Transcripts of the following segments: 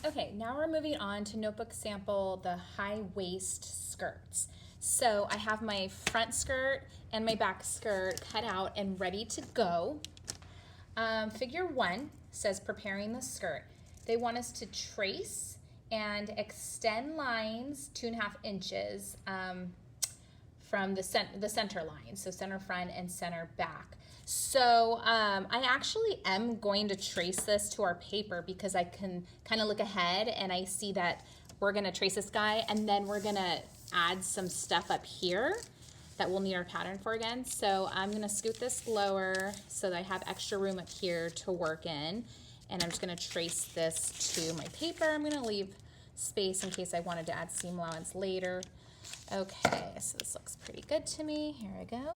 Okay, now we're moving on to notebook sample, the high waist skirts. So I have my front skirt and my back skirt cut out and ready to go. Figure 1 says preparing the skirt. They want us to trace and extend lines 2.5 inches from the center line, so center front and center back. So I actually am going to trace this to our paper because I can kind of look ahead and I see that we're going to trace this guy and then we're going to add some stuff up here that we'll need our pattern for again. So I'm going to scoot this lower so that I have extra room up here to work in, and I'm just going to trace this to my paper. I'm going to leave space in case I wanted to add seam allowance later. Okay, so this looks pretty good to me. Here I go.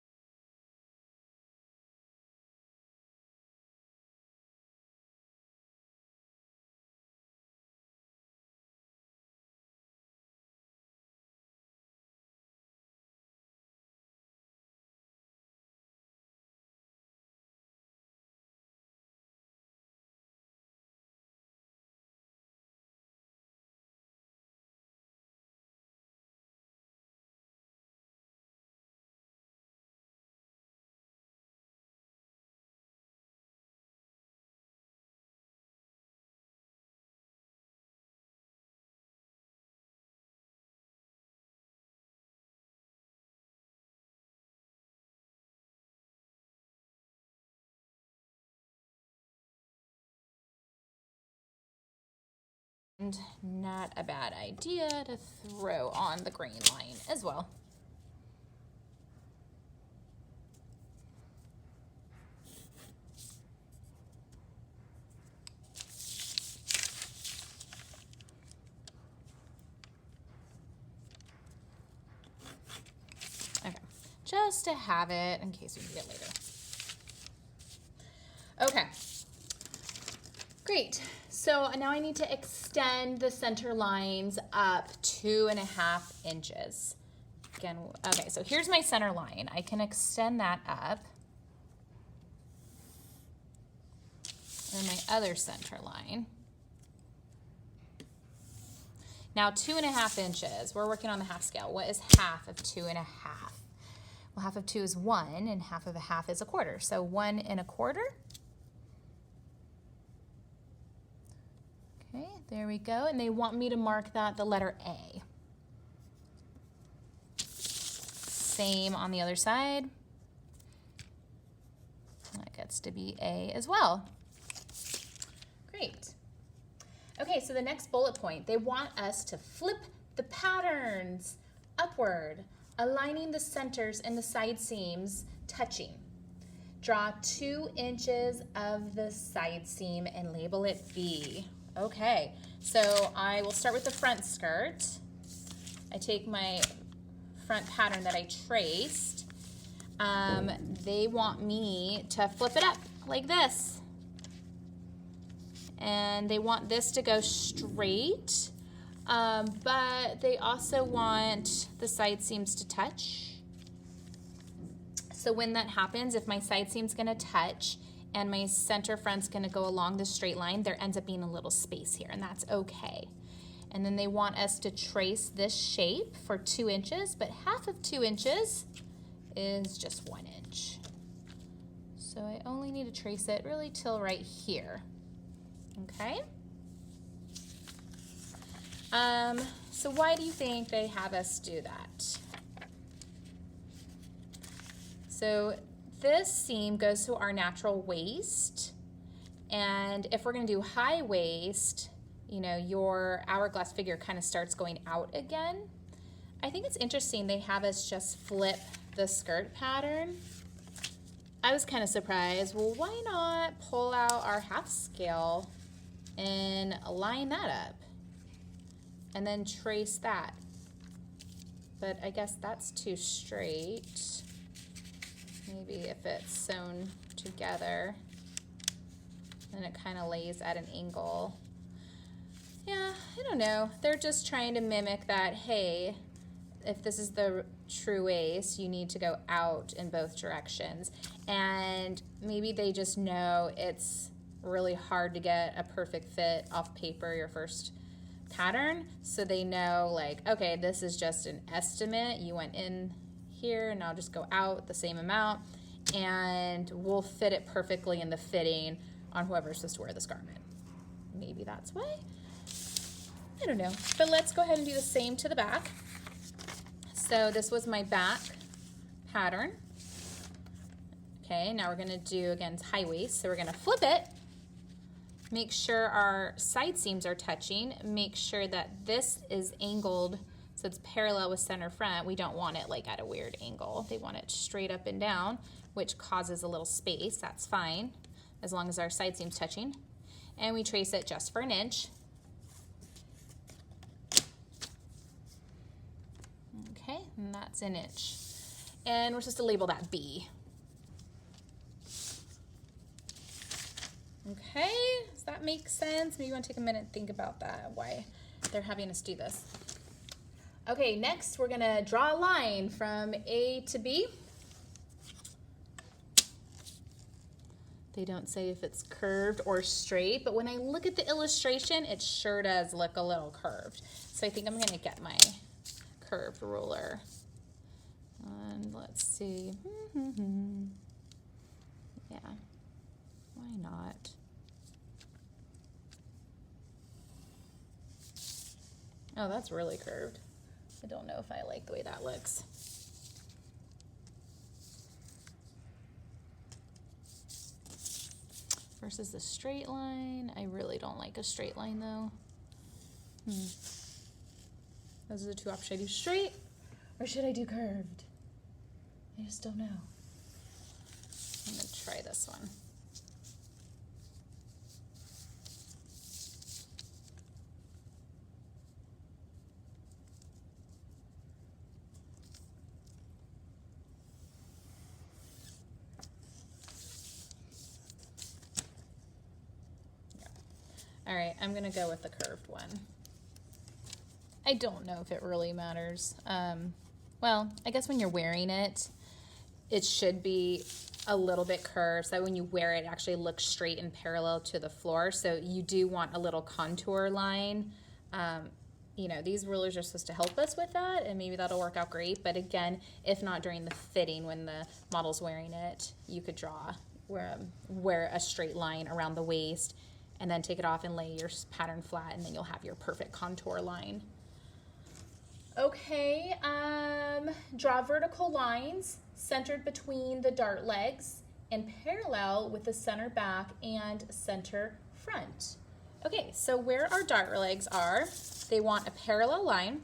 And not a bad idea to throw on the green line as well. Okay, just to have it in case we need it later. Okay, great. So now I need to extend the center lines up 2.5 inches. Again, okay, so here's my center line. I can extend that up. And my other center line. Now 2.5 inches, we're working on the half scale. What is half of 2.5? Well, half of 2 is 1, and half of a half is a quarter. So 1 1/4. Okay, there we go. And they want me to mark that the letter A. Same on the other side. That gets to be A as well. Great. Okay, so the next bullet point, they want us to flip the patterns upward, aligning the centers and the side seams touching. Draw 2 inches of the side seam and label it B. Okay, so I will start with the front skirt. I take my front pattern that I traced. They want me to flip it up like this. And they want this to go straight, but they also want the side seams to touch. So when that happens, if my side seam's gonna touch and my center front's gonna go along the straight line, there ends up being a little space here, and that's okay. And then they want us to trace this shape for 2 inches, but half of 2 inches is just 1 inch. So I only need to trace it really till right here. Okay. So why do you think they have us do that? So this seam goes to our natural waist, and if we're going to do high waist, you know, your hourglass figure kind of starts going out again. I think it's interesting they have us just flip the skirt pattern. I was kind of surprised. Well, why not pull out our half scale and line that up and then trace that? But I guess that's too straight. Maybe if it's sewn together and it kind of lays at an angle. Yeah, I don't know. They're just trying to mimic that, hey, if this is the true waist, you need to go out in both directions. And maybe they just know it's really hard to get a perfect fit off paper your first pattern, so they know like, okay, this is just an estimate. You went in here and I'll just go out the same amount, and we'll fit it perfectly in the fitting on whoever's supposed to wear this garment. Maybe that's why. I don't know. But let's go ahead and do the same to the back. So this was my back pattern. Okay, now we're gonna do, again, high waist. So we're gonna flip it. Make sure our side seams are touching. Make sure that this is angled so it's parallel with center front. We don't want it like at a weird angle. They want it straight up and down, which causes a little space. That's fine, as long as our side seam's touching. And we trace it just for 1 inch. Okay, and that's 1 inch. And we're supposed to label that B. Okay, does that make sense? Maybe you want to take a minute and think about that, why they're having us do this. Okay, next we're gonna draw a line from A to B. They don't say if it's curved or straight, but when I look at the illustration, it sure does look a little curved. So I think I'm gonna get my curved ruler. And let's see. Yeah, why not? Oh, that's really curved. I don't know if I like the way that looks. Versus the straight line. I really don't like a straight line though. Those are the two options. Should I do straight or should I do curved? I just don't know. I'm gonna try this one. All right, I'm gonna go with the curved one. I don't know if it really matters. Well, I guess when you're wearing it, it should be a little bit curved, so when you wear it, it actually looks straight and parallel to the floor. So you do want a little contour line. You know, these rulers are supposed to help us with that, and maybe that'll work out great. But again, if not during the fitting, when the model's wearing it, you could wear a straight line around the waist, and then take it off and lay your pattern flat, and then you'll have your perfect contour line. Okay, draw vertical lines centered between the dart legs and parallel with the center back and center front. Okay, so where our dart legs are, they want a parallel line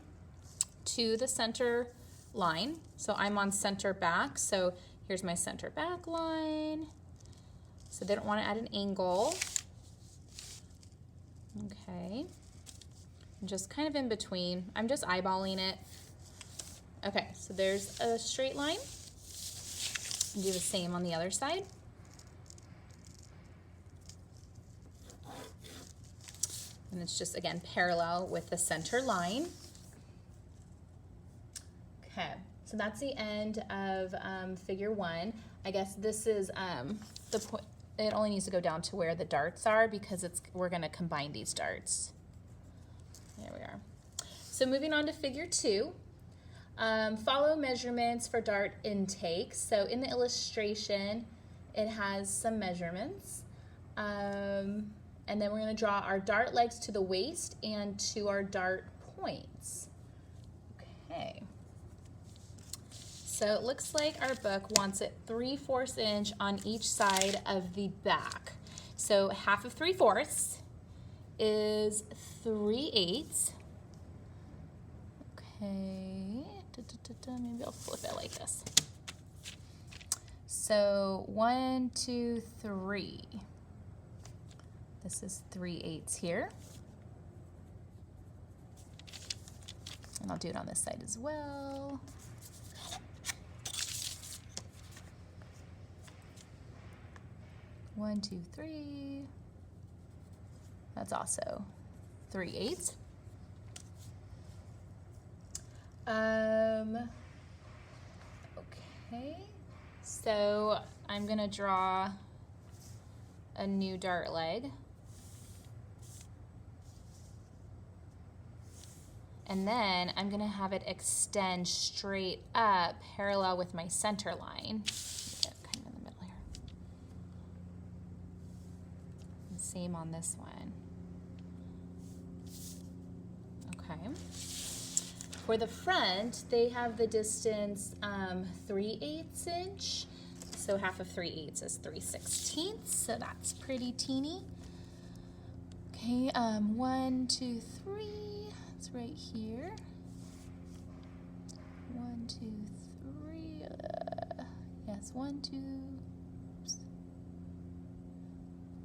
to the center line. So I'm on center back, so here's my center back line. So they don't want it at an angle. Okay, just kind of in between. I'm just eyeballing it. Okay, so there's a straight line. Do the same on the other side. And it's just, again, parallel with the center line. Okay, so that's the end of figure 1. I guess this is the point. It only needs to go down to where the darts are because we're going to combine these darts. There we are. So moving on to figure 2, follow measurements for dart intake. So in the illustration, it has some measurements. And then we're going to draw our dart legs to the waist and to our dart points. Okay. So it looks like our book wants it 3/4 inch on each side of the back. So half of 3/4 is 3/8. Okay, maybe I'll flip it like this. So 1, 2, 3. This is 3/8 here. And I'll do it on this side as well. 1, 2, 3. That's also 3/8. Okay, so I'm gonna draw a new dart leg. And then I'm gonna have it extend straight up parallel with my center line. Get kind of in the middle here. And same on this one. Okay. For the front, they have the distance 3/8 inch. So half of 3/8 is 3/16, so that's pretty teeny. Okay, 1, 2, 3. It's right here. 1, 2, 3. Yes, 1, 2. Oops.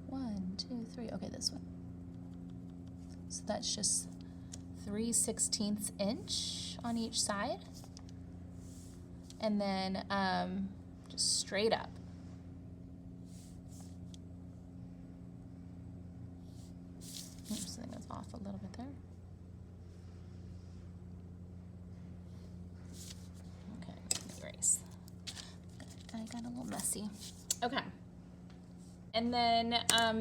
1, 2, 3. Okay, this one. So that's just 3/16 inch on each side, and then just straight up. Oops, I think that's off a little bit there. Erase. I got a little messy. Okay. And then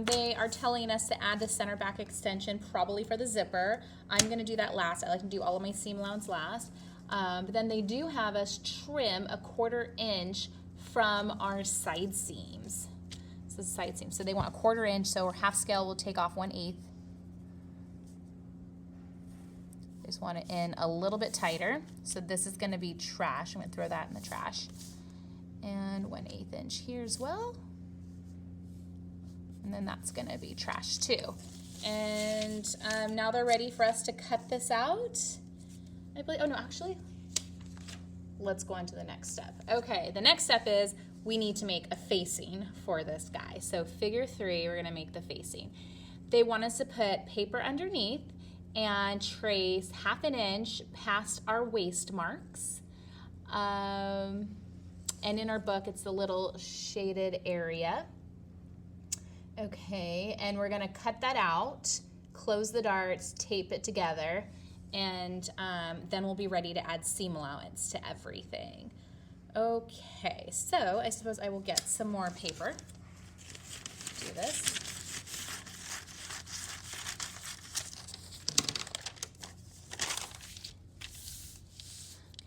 they are telling us to add the center back extension probably for the zipper. I'm going to do that last. I like to do all of my seam allowance last. But then they do have us trim 1/4 inch from our side seams. So the side seam. So they want 1/4 inch, so our half scale will take off 1/8. I just want it in a little bit tighter. So this is going to be trash. I'm going to throw that in the trash. And 1/8 inch here as well. And then that's going to be trash too. And now they're ready for us to cut this out. I believe, oh no, actually, let's go on to the next step. Okay, the next step is we need to make a facing for this guy. So figure 3, we're going to make the facing. They want us to put paper underneath and trace 1/2 inch past our waist marks. And in our book, it's the little shaded area. Okay, and we're gonna cut that out, close the darts, tape it together, and then we'll be ready to add seam allowance to everything. Okay, so I suppose I will get some more paper. Do this.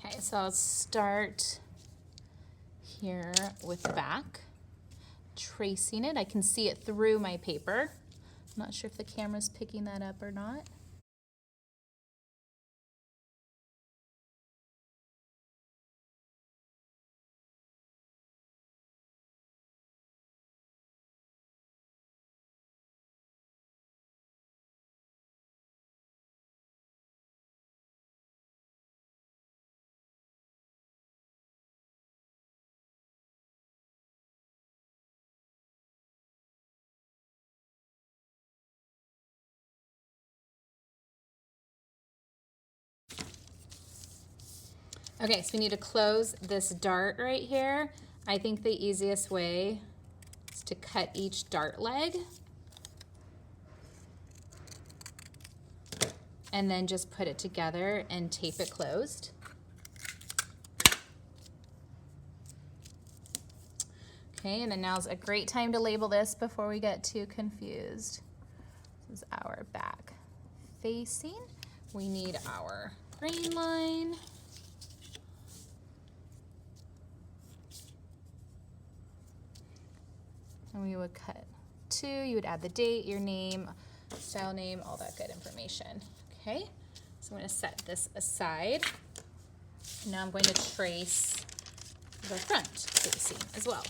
Okay, so I'll start here with the back. Tracing it. I can see it through my paper. I'm not sure if the camera's picking that up or not. Okay, so we need to close this dart right here. I think the easiest way is to cut each dart leg and then just put it together and tape it closed. Okay, and then now's a great time to label this before we get too confused. This is our back facing. We need our grain line. And we would cut 2. You would add the date, your name, style name, all that good information. Okay, so I'm going to set this aside. Now I'm going to trace the front facing as well.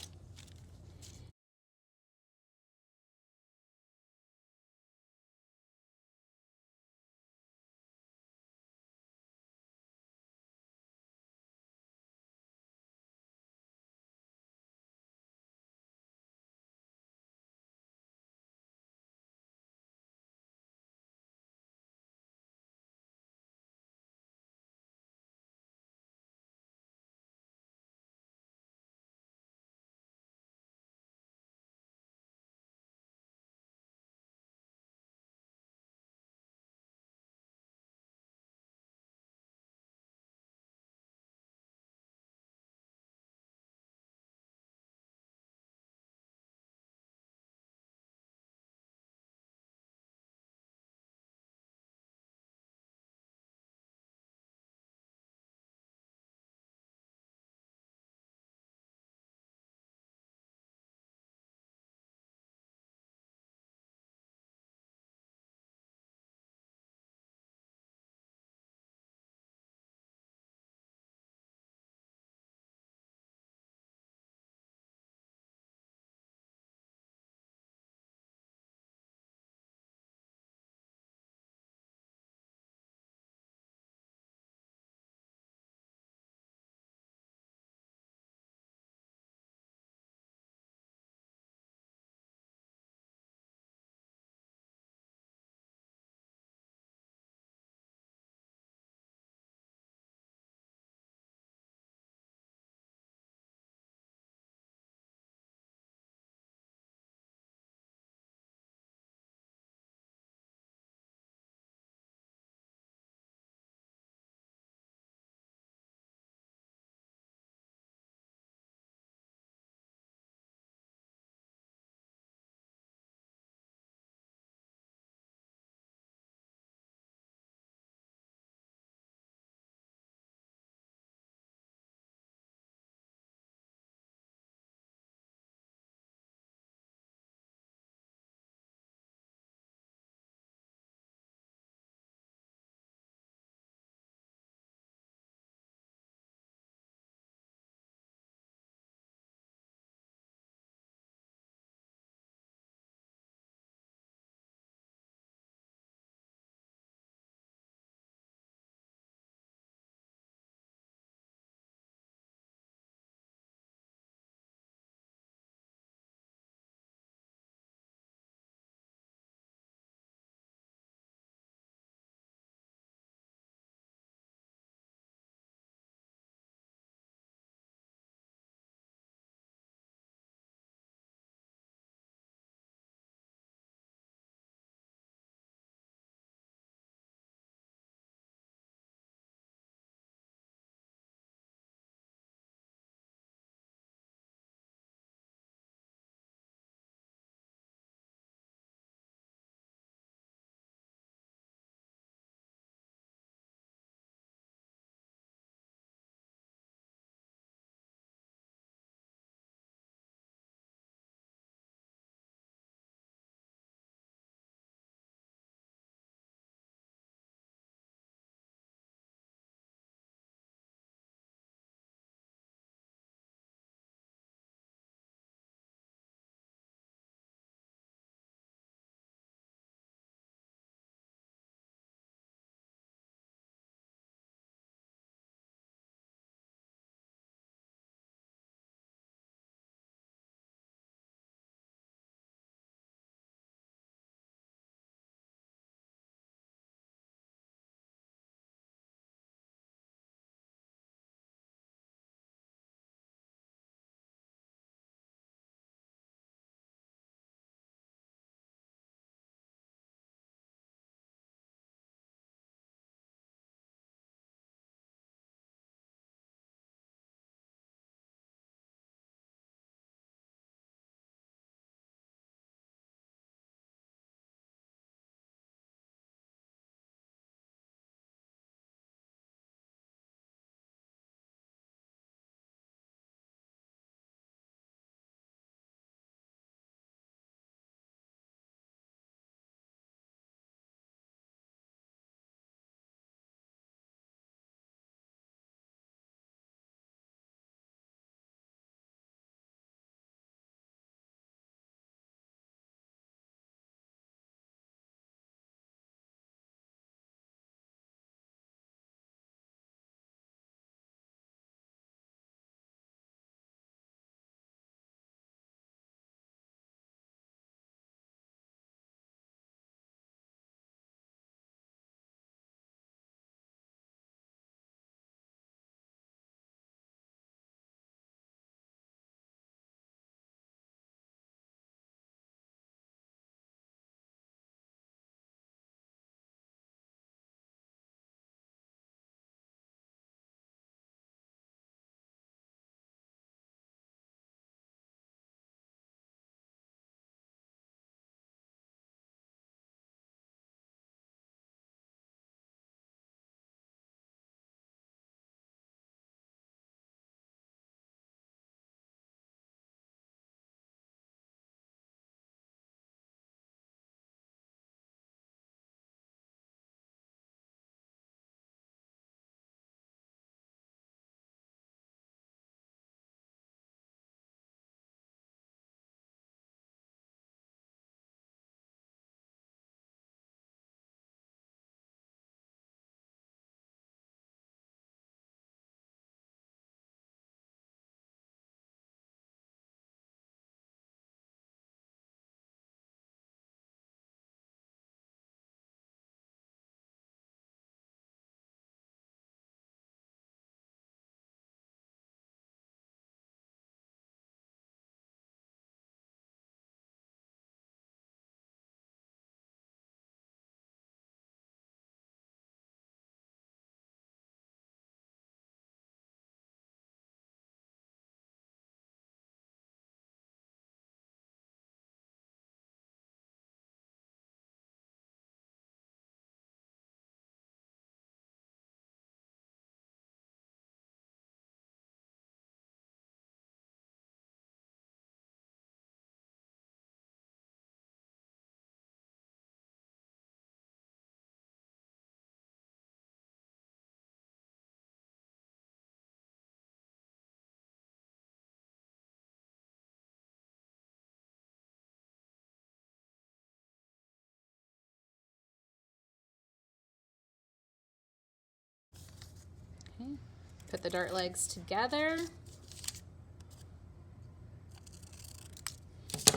Put the dart legs together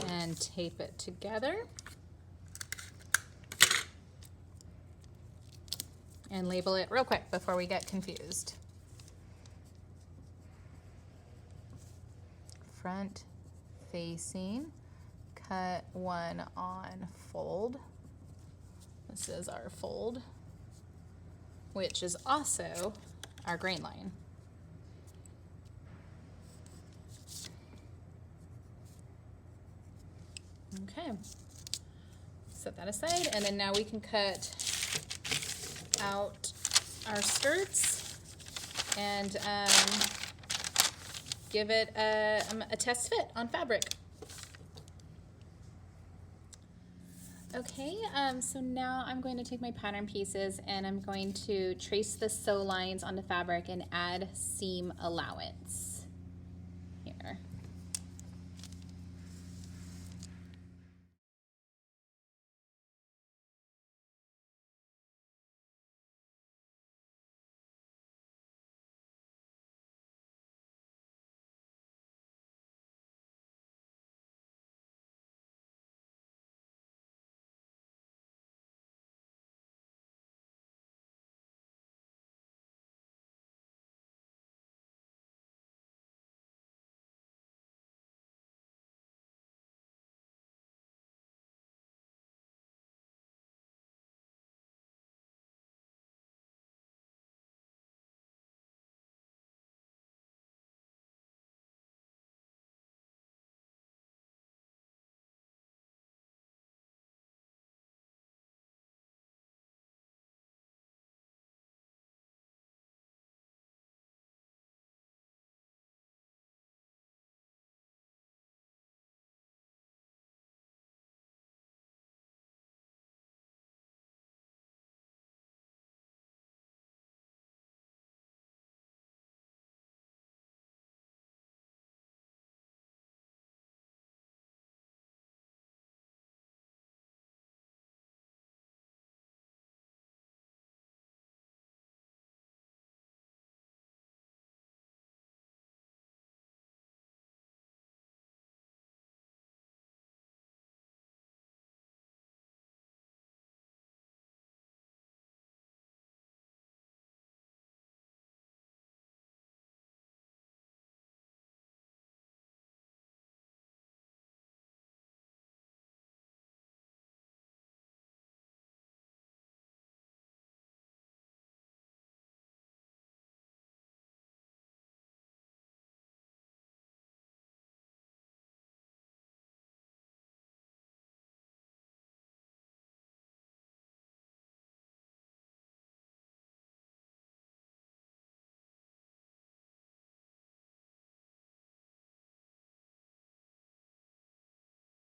and tape it together. And label it real quick before we get confused. Front facing, cut one on fold. This is our fold, which is also our grain line. Okay, set that aside, and then now we can cut out our skirts and give it a test fit on fabric. Okay, so now I'm going to take my pattern pieces and I'm going to trace the sew lines onto fabric and add seam allowance.